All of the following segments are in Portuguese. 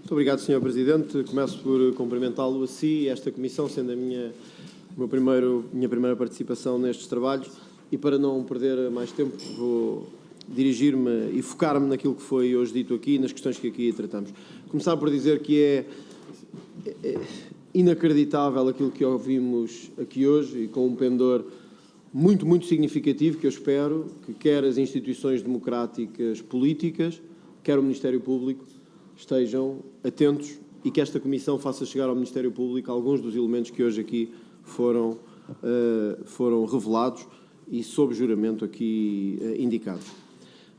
Muito obrigado, Sr. Presidente. Começo por cumprimentá-lo a si e esta comissão, sendo a minha primeira participação nestes trabalhos. E para não perder mais tempo, vou dirigir-me e focar-me naquilo que foi hoje dito aqui e nas questões que aqui tratamos. Começar por dizer que é inacreditável aquilo que ouvimos aqui hoje e com um pendor muito, muito significativo que eu espero que quer as instituições democráticas políticas, quer o Ministério Público, estejam atentos e que esta Comissão faça chegar ao Ministério Público alguns dos elementos que hoje aqui foram revelados e sob juramento aqui indicados.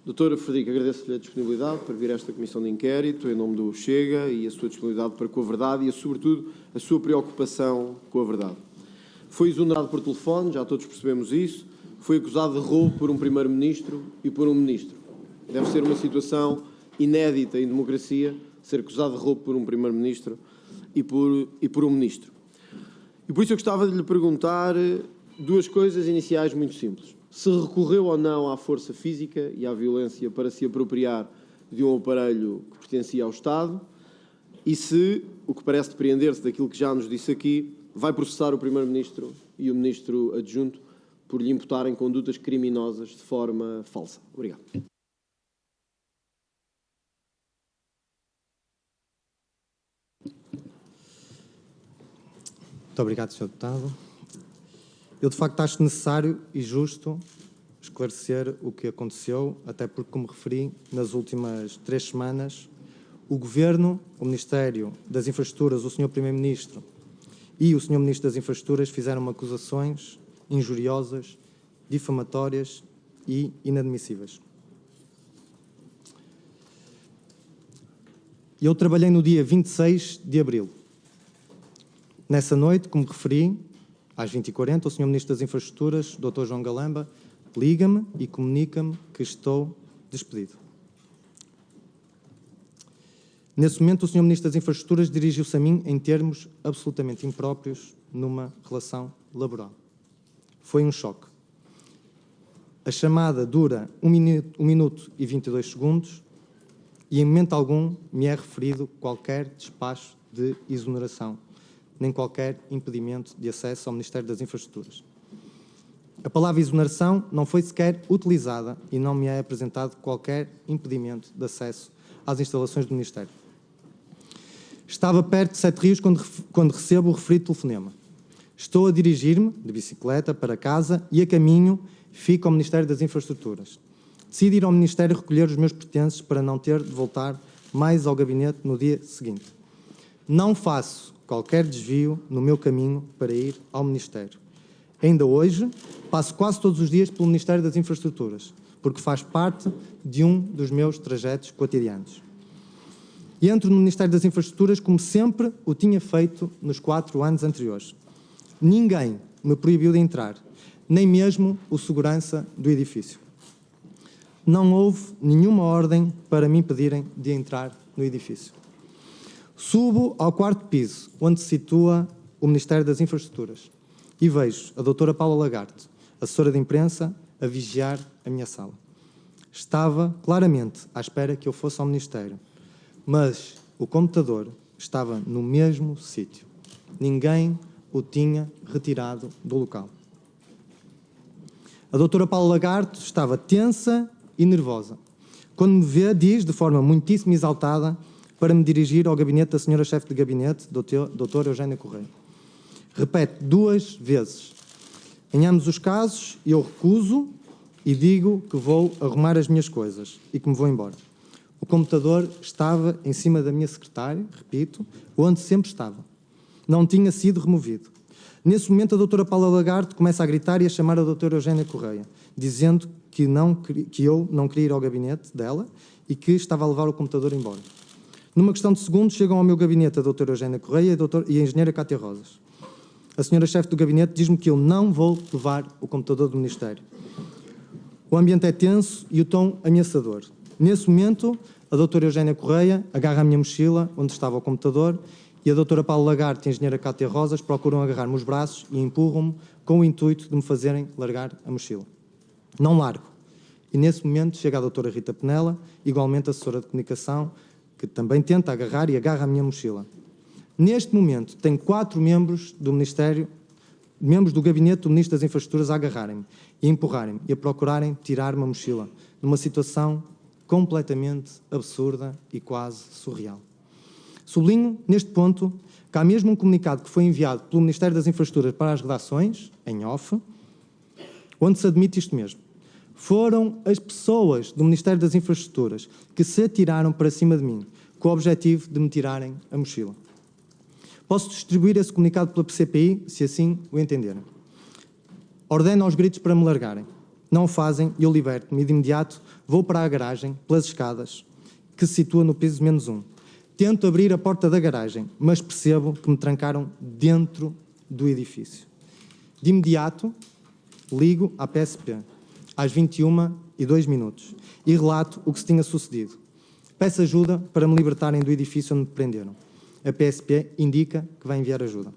Doutor Frederico, agradeço-lhe a disponibilidade para vir a esta Comissão de Inquérito, em nome do Chega, e a sua disponibilidade para com a verdade e, sobretudo, a sua preocupação com a verdade. Foi exonerado por telefone, já todos percebemos isso, foi acusado de roubo por um Primeiro-Ministro e por um Ministro. Deve ser uma situação inédita em democracia ser acusado de roubo por um Primeiro-Ministro e por um Ministro. E por isso eu gostava de lhe perguntar duas coisas iniciais muito simples. Se recorreu ou não à força física e à violência para se apropriar de um aparelho que pertencia ao Estado e se, o que parece depreender-se daquilo que já nos disse aqui, vai processar o Primeiro-Ministro e o Ministro Adjunto por lhe imputarem condutas criminosas de forma falsa. Obrigado. Muito obrigado, Sr. Deputado. Eu, de facto, acho necessário e justo esclarecer o que aconteceu, até porque, como referi, nas últimas 3 semanas, o Governo, o Ministério das Infraestruturas, o Sr. Primeiro-Ministro e o Sr. Ministro das Infraestruturas fizeram acusações injuriosas, difamatórias e inadmissíveis. Eu trabalhei no dia 26 de abril. Nessa noite, como referi, às 20h40, o Sr. Ministro das Infraestruturas, Dr. João Galamba, liga-me e comunica-me que estou despedido. Nesse momento, o Sr. Ministro das Infraestruturas dirigiu-se a mim em termos absolutamente impróprios numa relação laboral. Foi um choque. A chamada dura 1 minuto e 22 segundos e em momento algum me é referido qualquer despacho de exoneração, nem qualquer impedimento de acesso ao Ministério das Infraestruturas. A palavra exoneração não foi sequer utilizada e não me é apresentado qualquer impedimento de acesso às instalações do Ministério. Estava perto de Sete Rios quando recebo o referido telefonema. Estou a dirigir-me de bicicleta para casa e a caminho fico ao Ministério das Infraestruturas. Decido ir ao Ministério recolher os meus pertences para não ter de voltar mais ao gabinete no dia seguinte. Não faço qualquer desvio no meu caminho para ir ao Ministério. Ainda hoje, passo quase todos os dias pelo Ministério das Infraestruturas, porque faz parte de um dos meus trajetos cotidianos. E entro no Ministério das Infraestruturas como sempre o tinha feito nos 4 anos anteriores. Ninguém me proibiu de entrar, nem mesmo o segurança do edifício. Não houve nenhuma ordem para me impedirem de entrar no edifício. Subo ao 4º piso, onde se situa o Ministério das Infraestruturas, e vejo a doutora Paula Lagarde, assessora de imprensa, a vigiar a minha sala. Estava claramente à espera que eu fosse ao Ministério, mas o computador estava no mesmo sítio. Ninguém o tinha retirado do local. A doutora Paula Lagarde estava tensa e nervosa. Quando me vê, diz, de forma muitíssimo exaltada, para me dirigir ao gabinete da senhora chefe de gabinete, doutora Eugénia Correia. Repete 2 vezes. Em ambos os casos, eu recuso e digo que vou arrumar as minhas coisas e que me vou embora. O computador estava em cima da minha secretária, repito, onde sempre estava. Não tinha sido removido. Nesse momento, a doutora Paula Lagarde começa a gritar e a chamar a doutora Eugénia Correia, dizendo que eu não queria ir ao gabinete dela e que estava a levar o computador embora. Numa questão de segundos, chegam ao meu gabinete a doutora Eugénia Correia e a engenheira Cátia Rosas. A senhora chefe do gabinete diz-me que eu não vou levar o computador do Ministério. O ambiente é tenso e o tom ameaçador. Nesse momento, a doutora Eugénia Correia agarra a minha mochila, onde estava o computador, e a doutora Paula Lagarde e a engenheira Cátia Rosas procuram agarrar-me os braços e empurram-me com o intuito de me fazerem largar a mochila. Não largo. E nesse momento chega a doutora Rita Penela, igualmente assessora de comunicação, que também tenta agarrar e agarra a minha mochila. Neste momento, tenho 4 membros do gabinete do Ministro das Infraestruturas a agarrarem-me e a empurrarem-me e a procurarem tirar-me a mochila, numa situação completamente absurda e quase surreal. Sublinho, neste ponto, que há mesmo um comunicado que foi enviado pelo Ministério das Infraestruturas para as redações, em off, onde se admite isto mesmo. Foram as pessoas do Ministério das Infraestruturas que se atiraram para cima de mim, com o objetivo de me tirarem a mochila. Posso distribuir esse comunicado pela CPI, se assim o entenderem. Ordeno aos gritos para me largarem. Não o fazem e eu liberto-me e de imediato vou para a garagem, pelas escadas, que se situa no piso -1. Tento abrir a porta da garagem, mas percebo que me trancaram dentro do edifício. De imediato, ligo à PSP, às 21h02, e relato o que se tinha sucedido. Peço ajuda para me libertarem do edifício onde me prenderam. A PSP indica que vai enviar ajuda.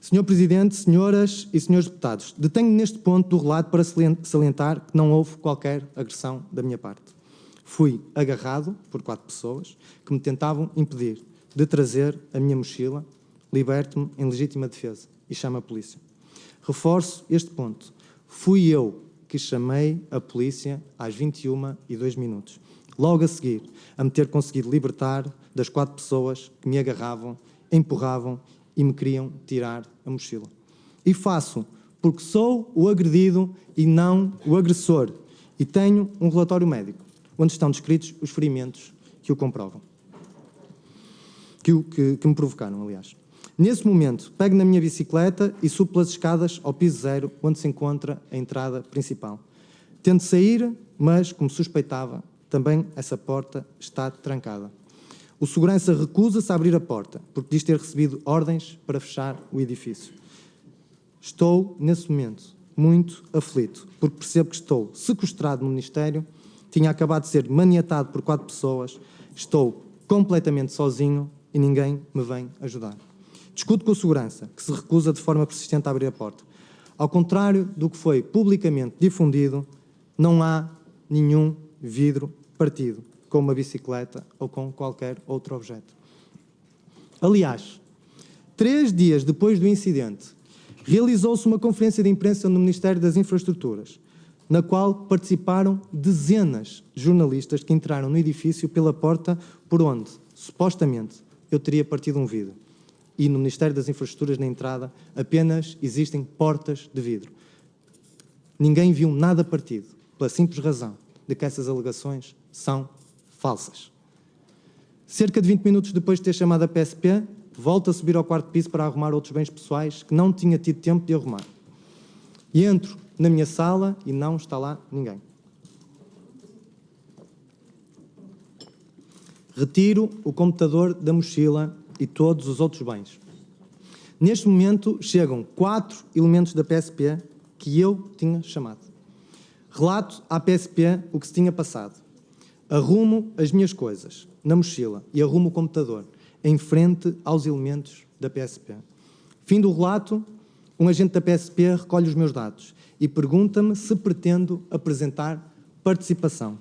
Senhor Presidente, senhoras e senhores deputados, detenho neste ponto do relato para salientar que não houve qualquer agressão da minha parte. Fui agarrado por 4 pessoas que me tentavam impedir de trazer a minha mochila, liberto-me em legítima defesa e chamo a polícia. Reforço este ponto. Fui eu que chamei a polícia às 21h02, logo a seguir a me ter conseguido libertar das 4 pessoas que me agarravam, empurravam e me queriam tirar a mochila. E faço porque sou o agredido e não o agressor. E tenho um relatório médico, onde estão descritos os ferimentos que o comprovam. Que me provocaram, aliás. Nesse momento, pego na minha bicicleta e subo pelas escadas ao piso 0, onde se encontra a entrada principal. Tento sair, mas, como suspeitava, também essa porta está trancada. O segurança recusa-se a abrir a porta, porque diz ter recebido ordens para fechar o edifício. Estou, nesse momento, muito aflito, porque percebo que estou sequestrado no Ministério, tinha acabado de ser maniatado por 4 pessoas, estou completamente sozinho e ninguém me vem ajudar. Discuto com o segurança, que se recusa de forma persistente a abrir a porta. Ao contrário do que foi publicamente difundido, não há nenhum vidro partido, com uma bicicleta ou com qualquer outro objeto. Aliás, 3 dias depois do incidente, realizou-se uma conferência de imprensa no Ministério das Infraestruturas, na qual participaram dezenas de jornalistas que entraram no edifício pela porta por onde, supostamente, eu teria partido um vidro. E no Ministério das Infraestruturas, na entrada, apenas existem portas de vidro. Ninguém viu nada partido, pela simples razão de que essas alegações são falsas. Cerca de 20 minutos depois de ter chamado a PSP, volto a subir ao 4º piso para arrumar outros bens pessoais que não tinha tido tempo de arrumar. E entro na minha sala e não está lá ninguém. Retiro o computador da mochila e todos os outros bens. Neste momento, chegam 4 elementos da PSP que eu tinha chamado. Relato à PSP o que se tinha passado. Arrumo as minhas coisas na mochila e arrumo o computador em frente aos elementos da PSP. Fim do relato, um agente da PSP recolhe os meus dados e pergunta-me se pretendo apresentar participação.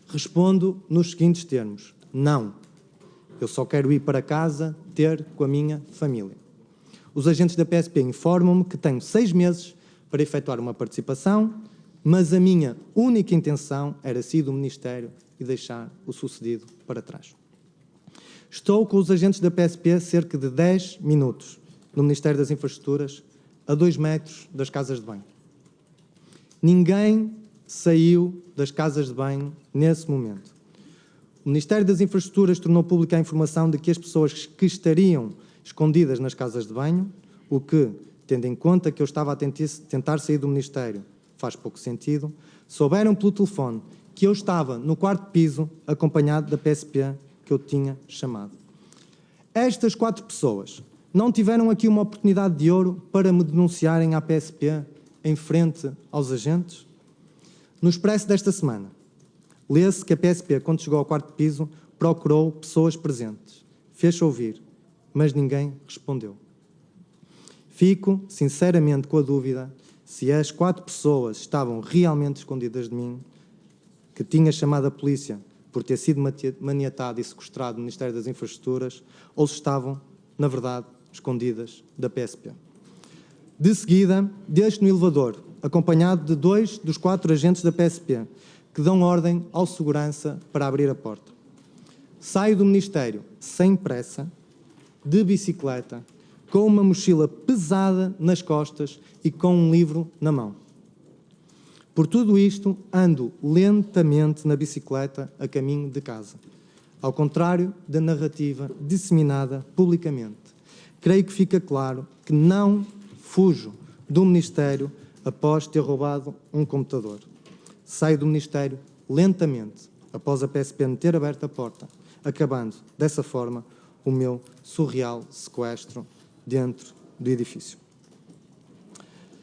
Respondo nos seguintes termos: não. Eu só quero ir para casa ter com a minha família. Os agentes da PSP informam-me que tenho 6 meses para efetuar uma participação, mas a minha única intenção era sair do Ministério e deixar o sucedido para trás. Estou com os agentes da PSP cerca de 10 minutos no Ministério das Infraestruturas, a 2 metros das casas de banho. Ninguém saiu das casas de banho nesse momento. O Ministério das Infraestruturas tornou pública a informação de que as pessoas que estariam escondidas nas casas de banho, o que, tendo em conta que eu estava a tentar sair do Ministério, faz pouco sentido, souberam pelo telefone que eu estava no 4º piso, acompanhado da PSP que eu tinha chamado. Estas 4 pessoas não tiveram aqui uma oportunidade de ouro para me denunciarem à PSP em frente aos agentes? No Expresso desta semana, lê-se que a PSP, quando chegou ao 4º piso, procurou pessoas presentes. Fez-se ouvir, mas ninguém respondeu. Fico, sinceramente, com a dúvida se as 4 pessoas estavam realmente escondidas de mim, que tinha chamado a polícia por ter sido maniatado e sequestrado no Ministério das Infraestruturas, ou se estavam, na verdade, escondidas da PSP. De seguida, deixo no elevador, acompanhado de 2 dos 4 agentes da PSP, que dão ordem ao segurança para abrir a porta. Saio do Ministério sem pressa, de bicicleta, com uma mochila pesada nas costas e com um livro na mão. Por tudo isto, ando lentamente na bicicleta a caminho de casa, ao contrário da narrativa disseminada publicamente. Creio que fica claro que não fujo do Ministério após ter roubado um computador. Saio do Ministério lentamente, após a PSP me ter aberto a porta, acabando, dessa forma, o meu surreal sequestro dentro do edifício.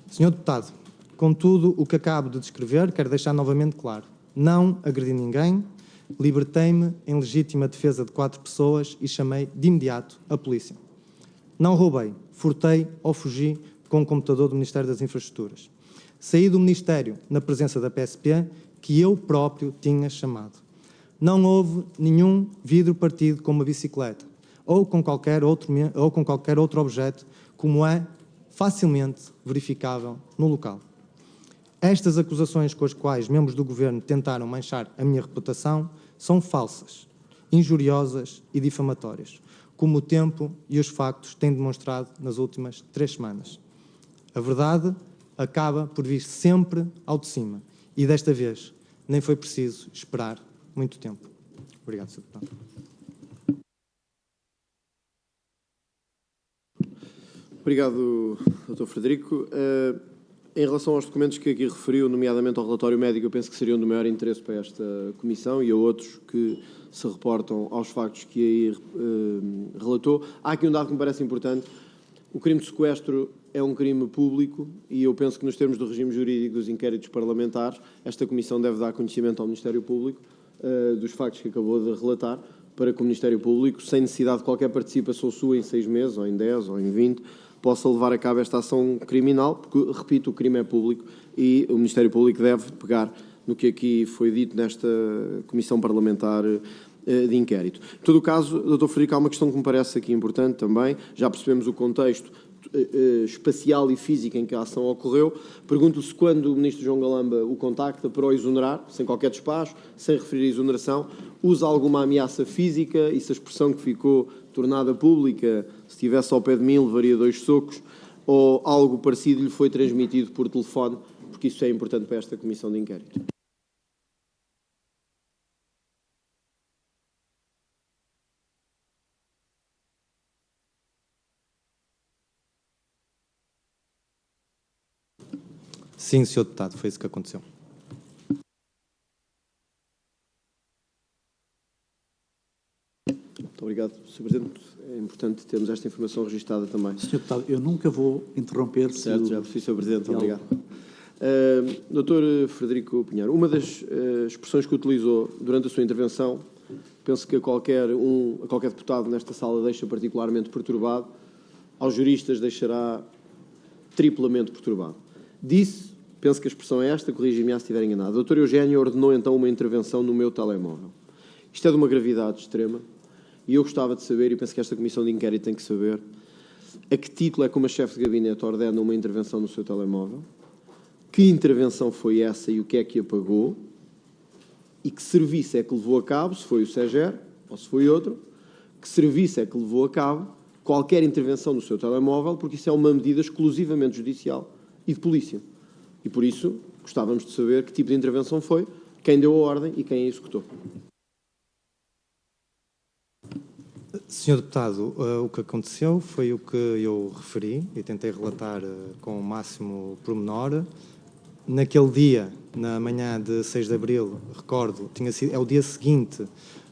Senhor Deputado, com tudo o que acabo de descrever, quero deixar novamente claro: não agredi ninguém, libertei-me em legítima defesa de 4 pessoas e chamei de imediato a polícia. Não roubei, furtei ou fugi com o computador do Ministério das Infraestruturas. Saí do Ministério na presença da PSP, que eu próprio tinha chamado. Não houve nenhum vidro partido com uma bicicleta ou com qualquer outro objeto, como é facilmente verificável no local. Estas acusações com as quais membros do Governo tentaram manchar a minha reputação são falsas, injuriosas e difamatórias, como o tempo e os factos têm demonstrado nas últimas 3 semanas. A verdade acaba por vir sempre ao de cima e, desta vez, nem foi preciso esperar muito tempo. Obrigado, Sr. Deputado. Obrigado, Dr. Frederico. Em relação aos documentos que aqui referiu, nomeadamente ao relatório médico, eu penso que seriam do maior interesse para esta Comissão e a outros que se reportam aos factos que aí relatou. Há aqui um dado que me parece importante. O crime de sequestro é um crime público e eu penso que, nos termos do regime jurídico dos inquéritos parlamentares, esta Comissão deve dar conhecimento ao Ministério Público dos factos que acabou de relatar, para que o Ministério Público, sem necessidade de qualquer participação sua em 6 meses, ou em 10, ou em 20, possa levar a cabo esta ação criminal, porque, repito, o crime é público e o Ministério Público deve pegar no que aqui foi dito nesta Comissão Parlamentar de Inquérito. Em todo o caso, Dr. Frederico, há uma questão que me parece aqui importante também. Já percebemos o contexto espacial e físico em que a ação ocorreu. Pergunto-lhe se, quando o Ministro João Galamba o contacta para o exonerar, sem qualquer despacho, sem referir a exoneração, usa alguma ameaça física e se a expressão que ficou tornada pública, se estivesse ao pé de mim, levaria 2 socos, ou algo parecido lhe foi transmitido por telefone, porque isso é importante para esta Comissão de Inquérito. Sim, Sr. Deputado, foi isso que aconteceu. Muito obrigado, Sr. Presidente. É importante termos esta informação registada também. Sr. Deputado, eu nunca vou interromper. Certo, já percebi, Sr. Presidente. Obrigado. Dr. Frederico Pinheiro, uma das expressões que utilizou durante a sua intervenção, penso que a qualquer deputado nesta sala deixa particularmente perturbado, aos juristas deixará triplamente perturbado. Disse, penso que a expressão é esta, corrija-me se estiver enganado, o Dr. Eugénio ordenou então uma intervenção no meu telemóvel. Isto é de uma gravidade extrema e eu gostava de saber, e penso que esta Comissão de Inquérito tem que saber, a que título é que uma chefe de gabinete ordena uma intervenção no seu telemóvel, que intervenção foi essa e o que é que apagou, e que serviço é que levou a cabo, se foi o SEGER ou se foi outro, que serviço é que levou a cabo qualquer intervenção no seu telemóvel, porque isso é uma medida exclusivamente judicial e de polícia. E por isso gostávamos de saber que tipo de intervenção foi, quem deu a ordem e quem a executou. Sr. Deputado, o que aconteceu foi o que eu referi e tentei relatar com o máximo pormenor. Naquele dia, na manhã de 6 de abril, recordo, é o dia seguinte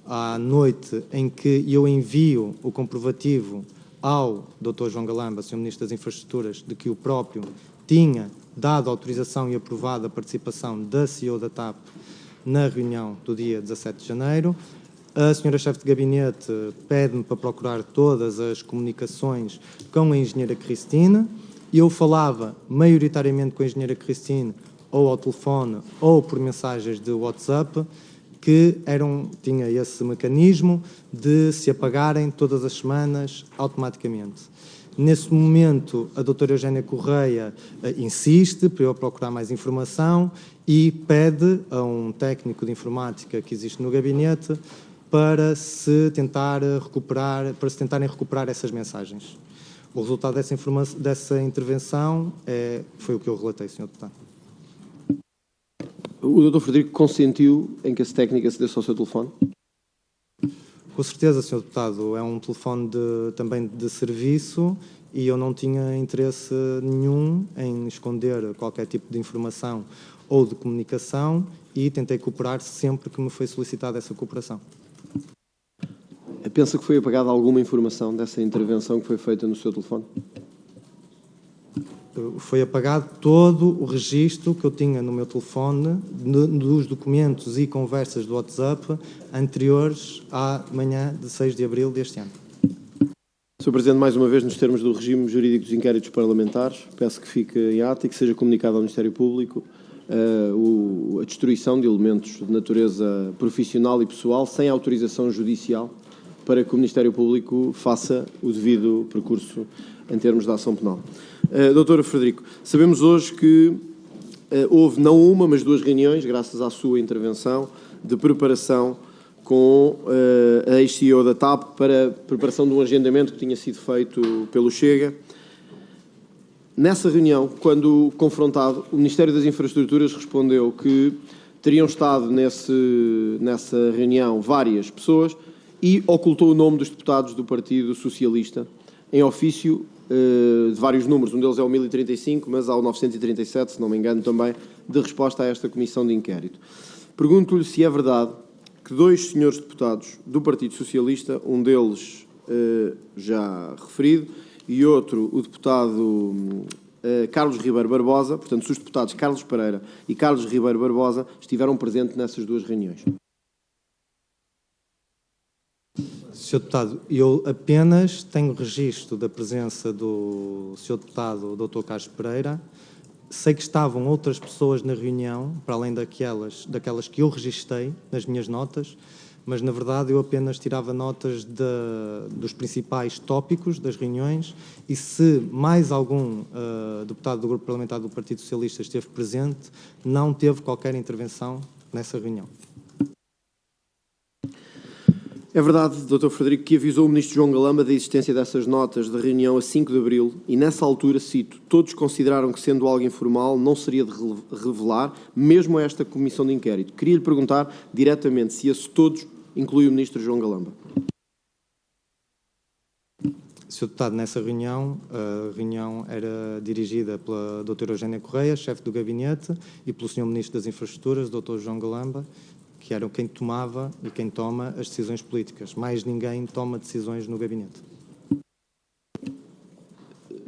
à noite em que eu envio o comprovativo ao Dr. João Galamba, Sr. Ministro das Infraestruturas, de que o próprio tinha dado autorização e aprovado a participação da CEO da TAP na reunião do dia 17 de janeiro. A senhora chefe de gabinete pede-me para procurar todas as comunicações com a engenheira Cristina. Eu falava maioritariamente com a engenheira Cristina ou ao telefone ou por mensagens de WhatsApp que tinha esse mecanismo de se apagarem todas as semanas automaticamente. Nesse momento, a doutora Eugénia Correia insiste para eu procurar mais informação e pede a um técnico de informática que existe no gabinete para se tentarem recuperar essas mensagens. O resultado dessa intervenção foi o que eu relatei, Sr. Deputado. O Dr. Frederico consentiu em que esse técnico acedesse ao seu telefone? Com certeza, Sr. Deputado. É um telefone também de serviço e eu não tinha interesse nenhum em esconder qualquer tipo de informação ou de comunicação e tentei cooperar sempre que me foi solicitada essa cooperação. Pensa que foi apagada alguma informação dessa intervenção que foi feita no seu telefone? Foi apagado todo o registro que eu tinha no meu telefone dos documentos e conversas do WhatsApp anteriores à manhã de 6 de abril deste ano. Sr. Presidente, mais uma vez, nos termos do regime jurídico dos inquéritos parlamentares, peço que fique em ato e que seja comunicado ao Ministério Público a destruição de elementos de natureza profissional e pessoal sem autorização judicial para que o Ministério Público faça o devido percurso em termos de ação penal. Dr. Frederico, sabemos hoje que houve não uma, mas duas reuniões, graças à sua intervenção, de preparação com a ex-CEO da TAP para a preparação de um agendamento que tinha sido feito pelo Chega. Nessa reunião, quando confrontado, o Ministério das Infraestruturas respondeu que teriam estado nessa reunião várias pessoas e ocultou o nome dos deputados do Partido Socialista em ofício de vários números. Um deles é o 1035, mas há o 937, se não me engano também, de resposta a esta comissão de inquérito. Pergunto-lhe se é verdade que dois senhores deputados do Partido Socialista, um deles já referido, e outro, o deputado Carlos Ribeiro Barbosa, portanto, se os deputados Carlos Pereira e Carlos Ribeiro Barbosa estiveram presentes nessas duas reuniões. Sr. Deputado, eu apenas tenho registro da presença do Sr. Deputado Dr. Carlos Pereira. Sei que estavam outras pessoas na reunião, para além daquelas que eu registrei nas minhas notas, mas, na verdade, eu apenas tirava notas dos principais tópicos das reuniões e se mais algum deputado do Grupo Parlamentar do Partido Socialista esteve presente, não teve qualquer intervenção nessa reunião. É verdade, Dr. Frederico, que avisou o Ministro João Galamba da existência dessas notas da reunião a 5 de abril e, nessa altura, cito, todos consideraram que, sendo algo informal, não seria de revelar, mesmo a esta comissão de inquérito. Queria-lhe perguntar diretamente se esse todos inclui o Ministro João Galamba. Sr. Deputado, nessa reunião, a reunião era dirigida pela doutora Eugénia Correia, chefe do gabinete, e pelo Sr. Ministro das Infraestruturas, Dr. João Galamba, que era quem tomava e quem toma as decisões políticas. Mais ninguém toma decisões no gabinete.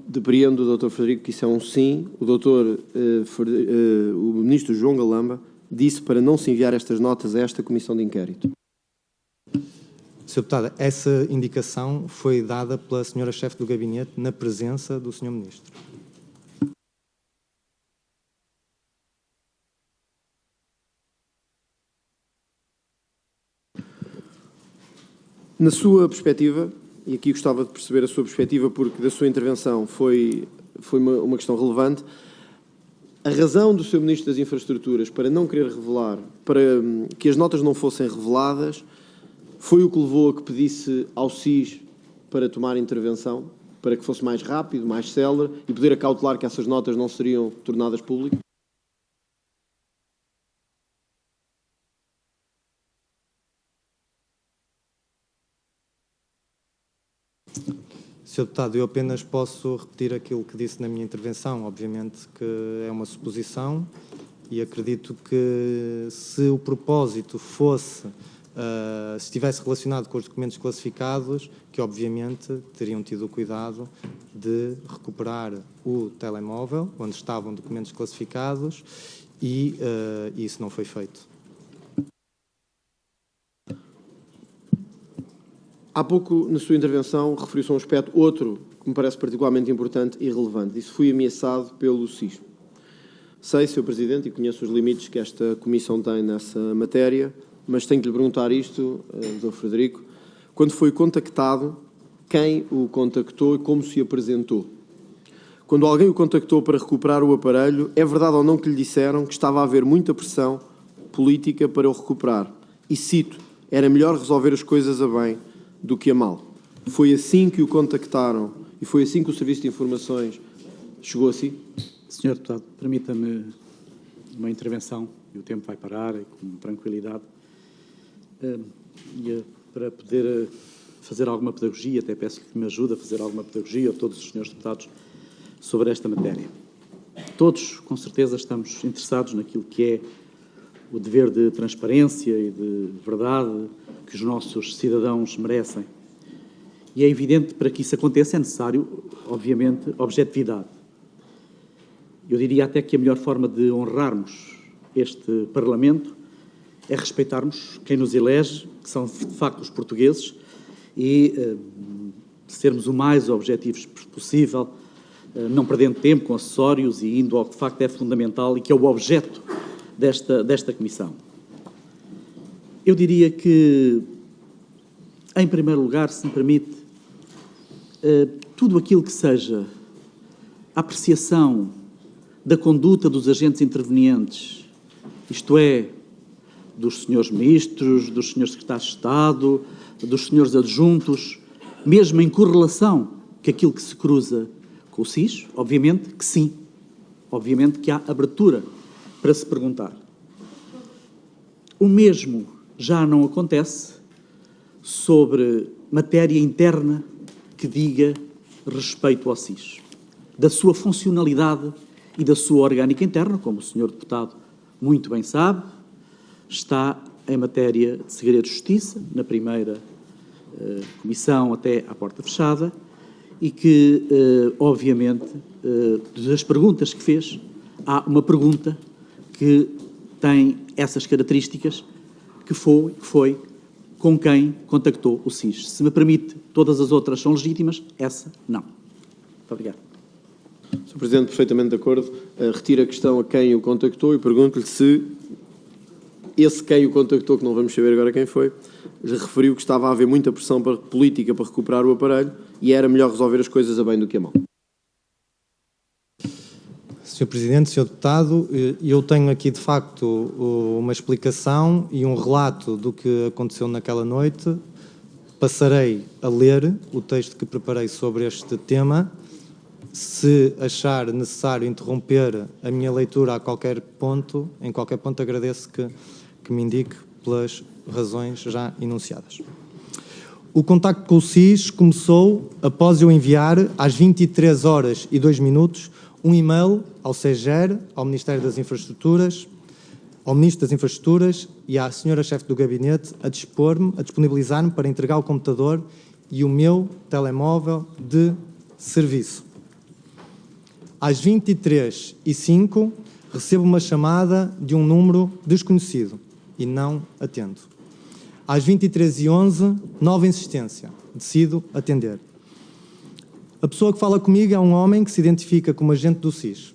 Depreendo, Dr. Frederico, que isso é um sim. O Ministro João Galamba disse para não se enviar estas notas a esta comissão de inquérito. Sr. Deputado, essa indicação foi dada pela senhora chefe do gabinete na presença do Sr. Ministro. Na sua perspectiva, e aqui gostava de perceber a sua perspectiva porque da sua intervenção foi uma questão relevante, a razão do Sr. Ministro das Infraestruturas para não querer revelar, para que as notas não fossem reveladas, foi o que levou a que pedisse ao SIS para tomar intervenção, para que fosse mais rápido, mais célere e poder acautelar que essas notas não seriam tornadas públicas? Sr. Deputado, eu apenas posso repetir aquilo que disse na minha intervenção. Obviamente que é uma suposição e acredito que se o propósito fosse, se estivesse relacionado com os documentos classificados, que obviamente teriam tido o cuidado de recuperar o telemóvel onde estavam documentos classificados e isso não foi feito. Há pouco, na sua intervenção, referiu-se a um aspecto, outro, que me parece particularmente importante e relevante. Isso fui ameaçado pelo SIS. Sei, Sr. Presidente, e conheço os limites que esta Comissão tem nessa matéria, mas tenho que lhe perguntar isto, Dr. Frederico. Quando foi contactado, quem o contactou e como se apresentou? Quando alguém o contactou para recuperar o aparelho, é verdade ou não que lhe disseram que estava a haver muita pressão política para o recuperar? E cito, era melhor resolver as coisas a bem do que a mal. Foi assim que o contactaram e foi assim que o Serviço de Informações chegou a si? Senhor Deputado, permita-me uma intervenção, e o tempo vai parar, e com tranquilidade. Para poder fazer alguma pedagogia, até peço que me ajude a fazer alguma pedagogia a todos os senhores deputados sobre esta matéria. Todos, com certeza, estamos interessados naquilo que é o dever de transparência e de verdade que os nossos cidadãos merecem. E é evidente, para que isso aconteça, é necessário, obviamente, objetividade. Eu diria até que a melhor forma de honrarmos este Parlamento é respeitarmos quem nos elege, que são, de facto, os portugueses, e sermos o mais objetivos possível, não perdendo tempo com acessórios e indo ao que, de facto, é fundamental e que é o objeto desta Comissão. Eu diria que, em primeiro lugar, se me permite, tudo aquilo que seja a apreciação da conduta dos agentes intervenientes, isto é, dos senhores ministros, dos senhores secretários de Estado, dos senhores adjuntos, mesmo em correlação com aquilo que se cruza com o SIS, obviamente que sim. Obviamente que há abertura para se perguntar. O mesmo já não acontece sobre matéria interna que diga respeito ao SIS, da sua funcionalidade e da sua orgânica interna, como o senhor deputado muito bem sabe, está em matéria de segredo de justiça, na primeira comissão até à porta fechada, e que, obviamente, das perguntas que fez, há uma pergunta que tem essas características, que foi com quem contactou o SIS. Se me permite, todas as outras são legítimas, essa não. Muito obrigado. Sr. Presidente, perfeitamente de acordo. Retiro a questão a quem o contactou e pergunto-lhe se esse quem o contactou, que não vamos saber agora quem foi, referiu que estava a haver muita pressão política para recuperar o aparelho e era melhor resolver as coisas a bem do que a mal. Sr. Presidente, Sr. Deputado, eu tenho aqui, de facto, uma explicação e um relato do que aconteceu naquela noite. Passarei a ler o texto que preparei sobre este tema. Se achar necessário interromper a minha leitura a qualquer ponto, em qualquer ponto agradeço que me indique pelas razões já enunciadas. O contacto com o SIS começou após eu enviar, às 23h02, um e-mail ao SEGER, ao Ministério das Infraestruturas, ao Ministro das Infraestruturas e à Senhora Chefe do Gabinete a disponibilizar-me para entregar o computador e o meu telemóvel de serviço. Às 23h05, recebo uma chamada de um número desconhecido e não atendo. Às 23h11, nova insistência. Decido atender. A pessoa que fala comigo é um homem que se identifica como agente do SIS.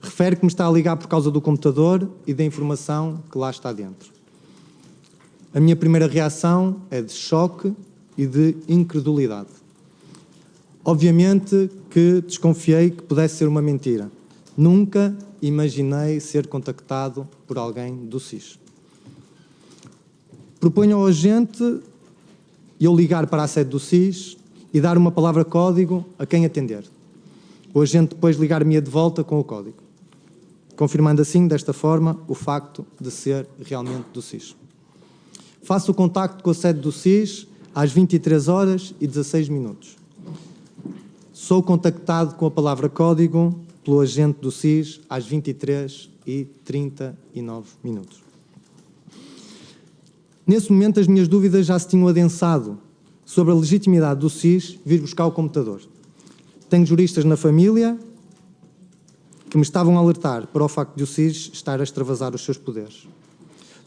Refere que me está a ligar por causa do computador e da informação que lá está dentro. A minha primeira reação é de choque e de incredulidade. Obviamente que desconfiei que pudesse ser uma mentira. Nunca imaginei ser contactado por alguém do SIS. Proponho ao agente eu ligar para a sede do SIS e dar uma palavra código a quem atender. O agente depois ligar-me de volta com o código, confirmando assim, desta forma, o facto de ser realmente do SIS. Faço o contacto com a sede do SIS às 23h16. Sou contactado com a palavra código pelo agente do SIS às 23h39. Nesse momento, as minhas dúvidas já se tinham adensado sobre a legitimidade do SIS vir buscar o computador. Tenho juristas na família que me estavam a alertar para o facto de o SIS estar a extravasar os seus poderes.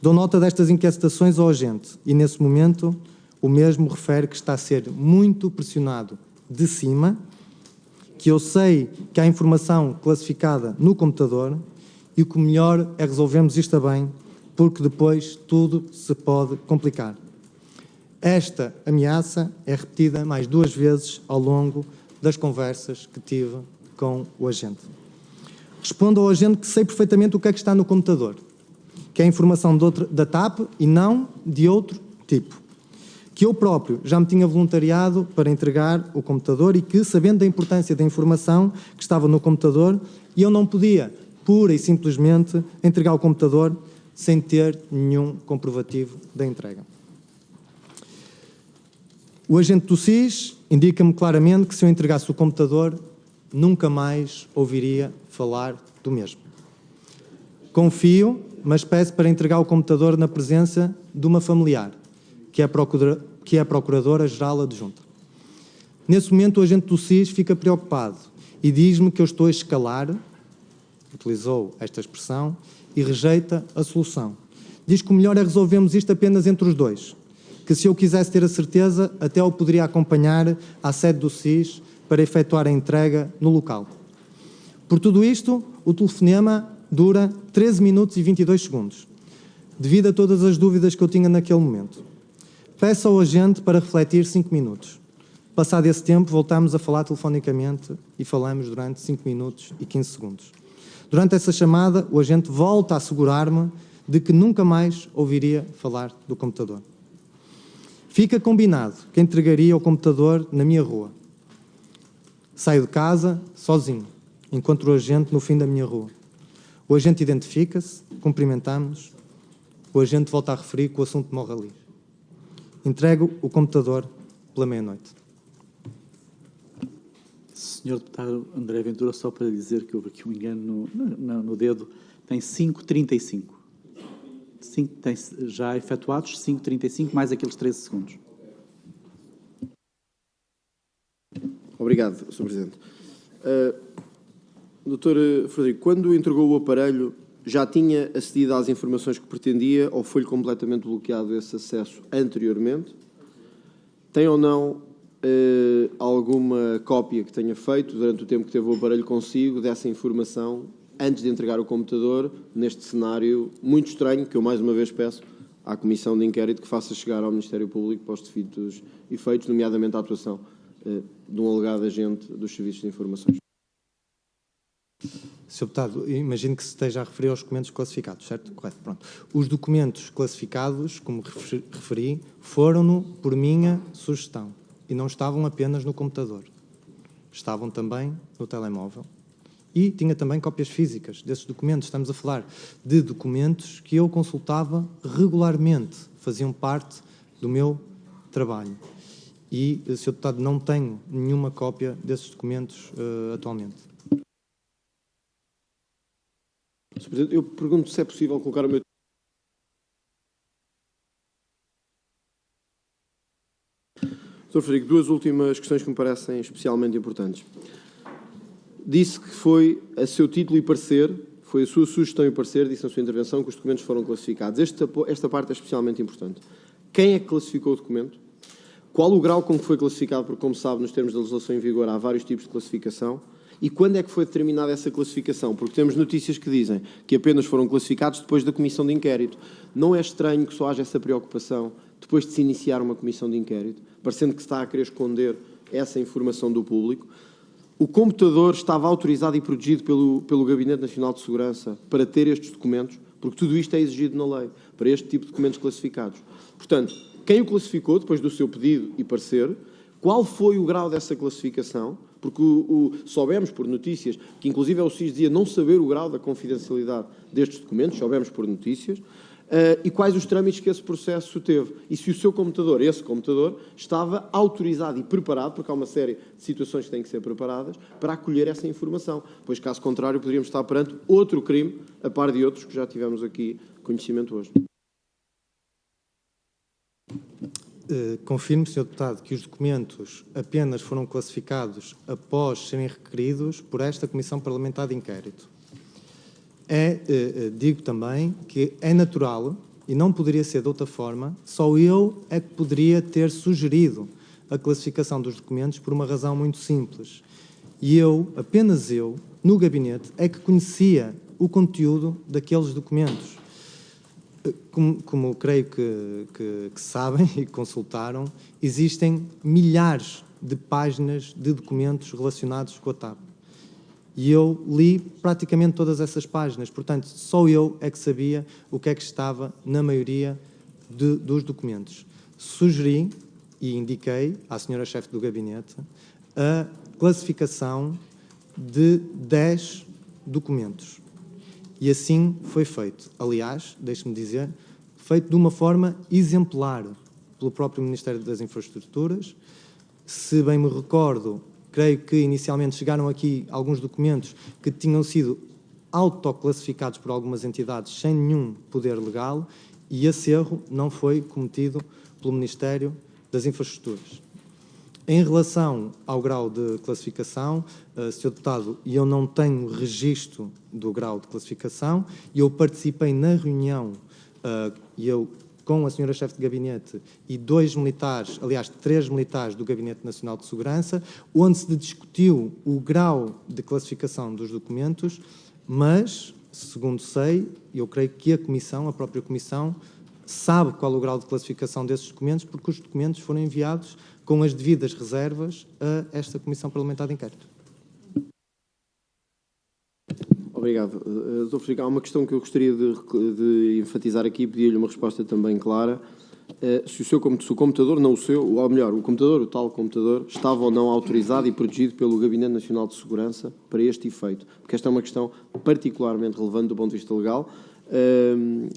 Dou nota destas inquietações ao agente e, nesse momento, o mesmo refere que está a ser muito pressionado de cima, que eu sei que há informação classificada no computador e o que melhor é resolvermos isto bem porque depois tudo se pode complicar. Esta ameaça é repetida mais 2 vezes ao longo das conversas que tive com o agente. Respondo ao agente que sei perfeitamente o que é que está no computador, que é informação da TAP e não de outro tipo. Que eu próprio já me tinha voluntariado para entregar o computador e que, sabendo da importância da informação que estava no computador, eu não podia, pura e simplesmente, entregar o computador sem ter nenhum comprovativo da entrega. O agente do SIS indica-me claramente que se eu entregasse o computador, nunca mais ouviria falar do mesmo. Confio, mas peço para entregar o computador na presença de uma familiar, que é a Procuradora-Geral Adjunta. Nesse momento, o agente do SIS fica preocupado e diz-me que eu estou a escalar, utilizou esta expressão, e rejeita a solução. Diz que o melhor é resolvermos isto apenas entre os dois, que se eu quisesse ter a certeza, até o poderia acompanhar à sede do SIS para efetuar a entrega no local. Por tudo isto, o telefonema dura 13 minutos e 22 segundos, devido a todas as dúvidas que eu tinha naquele momento. Peço ao agente para refletir 5 minutos. Passado esse tempo, voltamos a falar telefonicamente e falamos durante 5 minutos e 15 segundos. Durante essa chamada, o agente volta a assegurar-me de que nunca mais ouviria falar do computador. Fica combinado que entregaria o computador na minha rua. Saio de casa sozinho, encontro o agente no fim da minha rua. O agente identifica-se, cumprimentamos, o agente volta a referir que o assunto morre ali. Entrego o computador pela meia-noite. Senhor Deputado André Ventura, só para dizer que houve aqui um engano no dedo, tem 5,35. Tem já efetuados 5,35 mais aqueles 13 segundos. Obrigado, Sr. Presidente. Dr. Frederico, quando entregou o aparelho, já tinha acedido às informações que pretendia ou foi-lhe completamente bloqueado esse acesso anteriormente? Tem ou não alguma cópia que tenha feito durante o tempo que teve o aparelho consigo dessa informação antes de entregar o computador, neste cenário muito estranho, que eu mais uma vez peço à Comissão de Inquérito que faça chegar ao Ministério Público para os devidos efeitos, nomeadamente a atuação de um alegado agente dos Serviços de Informações? Sr. Deputado, imagino que se esteja a referir aos documentos classificados, certo? Correto, pronto. Os documentos classificados, como referi, foram por minha sugestão e não estavam apenas no computador. Estavam também no telemóvel. E tinha também cópias físicas desses documentos. Estamos a falar de documentos que eu consultava regularmente, faziam parte do meu trabalho. E, Sr. Deputado, não tenho nenhuma cópia desses documentos atualmente. Sr. Presidente, eu pergunto se é possível colocar o meu... Sr. Frederico, 2 últimas questões que me parecem especialmente importantes. Disse que foi a seu título e parecer, foi a sua sugestão e parecer, disse na sua intervenção, que os documentos foram classificados. Esta parte é especialmente importante. Quem é que classificou o documento? Qual o grau com que foi classificado? Porque, como sabe, nos termos da legislação em vigor há vários tipos de classificação. E quando é que foi determinada essa classificação? Porque temos notícias que dizem que apenas foram classificados depois da comissão de inquérito. Não é estranho que só haja essa preocupação depois de se iniciar uma comissão de inquérito, parecendo que se está a querer esconder essa informação do público? O computador estava autorizado e protegido pelo Gabinete Nacional de Segurança para ter estes documentos, porque tudo isto é exigido na lei, para este tipo de documentos classificados. Portanto, quem o classificou, depois do seu pedido e parecer, qual foi o grau dessa classificação? Porque soubemos por notícias, que inclusive o SIS dizia não saber o grau da confidencialidade destes documentos, soubemos por notícias, e quais os trâmites que esse processo teve. E se o seu computador, esse computador, estava autorizado e preparado, porque há uma série de situações que têm que ser preparadas, para acolher essa informação. Pois, caso contrário, poderíamos estar perante outro crime, a par de outros que já tivemos aqui conhecimento hoje. Confirmo, Sr. Deputado, que os documentos apenas foram classificados após serem requeridos por esta Comissão Parlamentar de Inquérito. Digo também que é natural, e não poderia ser de outra forma, só eu é que poderia ter sugerido a classificação dos documentos por uma razão muito simples. E apenas eu, no gabinete, é que conhecia o conteúdo daqueles documentos. Como creio que sabem e consultaram, existem milhares de páginas de documentos relacionados com a TAP. E eu li praticamente todas essas páginas, portanto, só eu é que sabia o que é que estava na maioria dos documentos. Sugeri e indiquei à senhora chefe do gabinete a classificação de 10 documentos. E assim foi feito. Aliás, deixe-me dizer, feito de uma forma exemplar pelo próprio Ministério das Infraestruturas. Se bem me recordo, creio que inicialmente chegaram aqui alguns documentos que tinham sido autoclassificados por algumas entidades sem nenhum poder legal, e esse erro não foi cometido pelo Ministério das Infraestruturas. Em relação ao grau de classificação, Sr. Deputado, eu não tenho registro do grau de classificação. Eu participei na reunião, com a senhora chefe de gabinete e 2 militares, aliás, 3 militares do Gabinete Nacional de Segurança, onde se discutiu o grau de classificação dos documentos, mas, segundo sei, eu creio que a própria Comissão, sabe qual é o grau de classificação desses documentos, porque os documentos foram enviados com as devidas reservas a esta Comissão Parlamentar de Inquérito. Obrigado. Dr. Frederico, há uma questão que eu gostaria de enfatizar aqui, pedir-lhe uma resposta também clara. Se o computador, não o seu, ou melhor, o computador, o tal computador, estava ou não autorizado e protegido pelo Gabinete Nacional de Segurança para este efeito, porque esta é uma questão particularmente relevante do ponto de vista legal,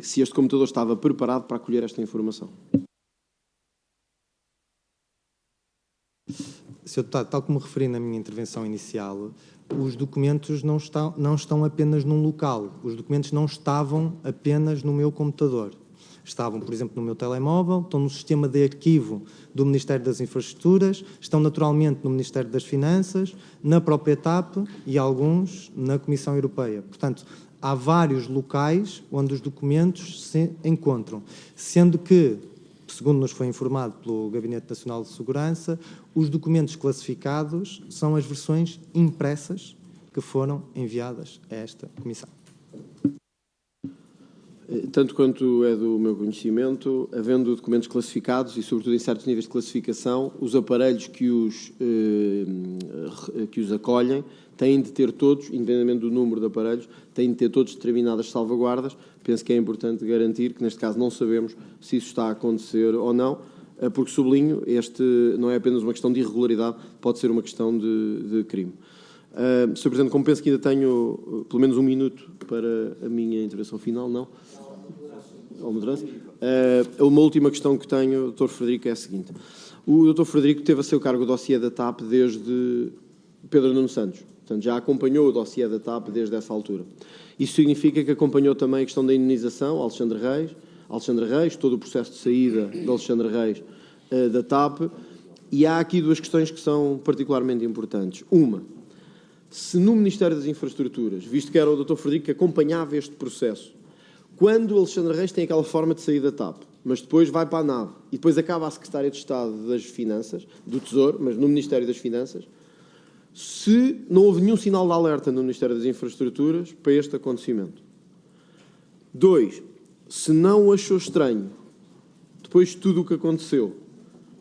se este computador estava preparado para acolher esta informação. Sr. Deputado, tal como referi na minha intervenção inicial, os documentos não estão apenas num local. Os documentos não estavam apenas no meu computador. Estavam, por exemplo, no meu telemóvel, estão no sistema de arquivo do Ministério das Infraestruturas, estão naturalmente no Ministério das Finanças, na própria TAP e alguns na Comissão Europeia. Portanto, há vários locais onde os documentos se encontram, sendo que, segundo nos foi informado pelo Gabinete Nacional de Segurança, os documentos classificados são as versões impressas que foram enviadas a esta Comissão. Tanto quanto é do meu conhecimento, havendo documentos classificados e, sobretudo, em certos níveis de classificação, os aparelhos que os acolhem têm de ter todos, independentemente do número de aparelhos, têm de ter todos determinadas salvaguardas. Penso que é importante garantir que, neste caso, não sabemos se isso está a acontecer ou não, porque, sublinho, este não é apenas uma questão de irregularidade, pode ser uma questão de crime. Sr. Presidente, como penso que ainda tenho pelo menos 1 minuto para a minha intervenção final, não? Uma última questão que tenho, Dr. Frederico, é a seguinte. O Dr. Frederico teve a seu cargo o dossiê da TAP desde Pedro Nuno Santos. Portanto, já acompanhou o dossiê da TAP desde essa altura. Isso significa que acompanhou também a questão da indenização, Alexandre Reis, todo o processo de saída de Alexandre Reis da TAP. E há aqui 2 questões que são particularmente importantes. Uma, se no Ministério das Infraestruturas, visto que era o Dr. Frederico que acompanhava este processo, quando o Alexandre Reis tem aquela forma de sair da TAP, mas depois vai para a NAV e depois acaba a Secretária de Estado das Finanças, do Tesouro, mas no Ministério das Finanças, se não houve nenhum sinal de alerta no Ministério das Infraestruturas para este acontecimento. 2, se não achou estranho, depois de tudo o que aconteceu,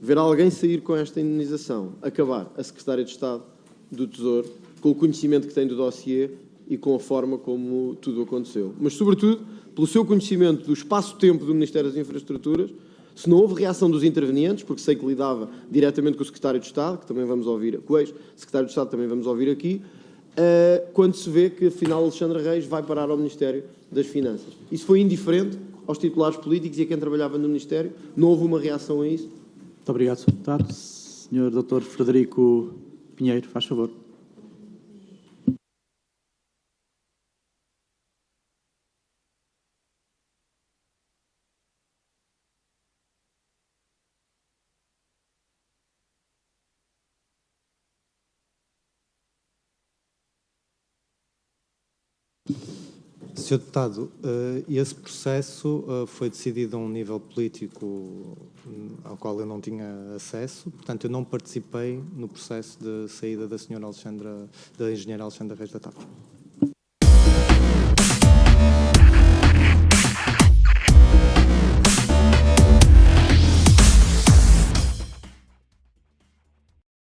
ver alguém sair com esta indenização, acabar a Secretária de Estado do Tesouro, com o conhecimento que tem do dossiê e com a forma como tudo aconteceu. Mas, sobretudo, pelo seu conhecimento do espaço-tempo do Ministério das Infraestruturas, se não houve reação dos intervenientes, porque sei que lidava diretamente com o Secretário de Estado, que também vamos ouvir, com o ex-Secretário de Estado também vamos ouvir aqui, quando se vê que, afinal, Alexandre Reis vai parar ao Ministério das Finanças. Isso foi indiferente aos titulares políticos e a quem trabalhava no Ministério? Não houve uma reação a isso? Muito obrigado, Sr. Deputado. Sr. Dr. Frederico Pinheiro, faz favor. Sr. Deputado, esse processo foi decidido a um nível político ao qual eu não tinha acesso, portanto eu não participei no processo de saída da engenheira Alexandra Reis da TAP.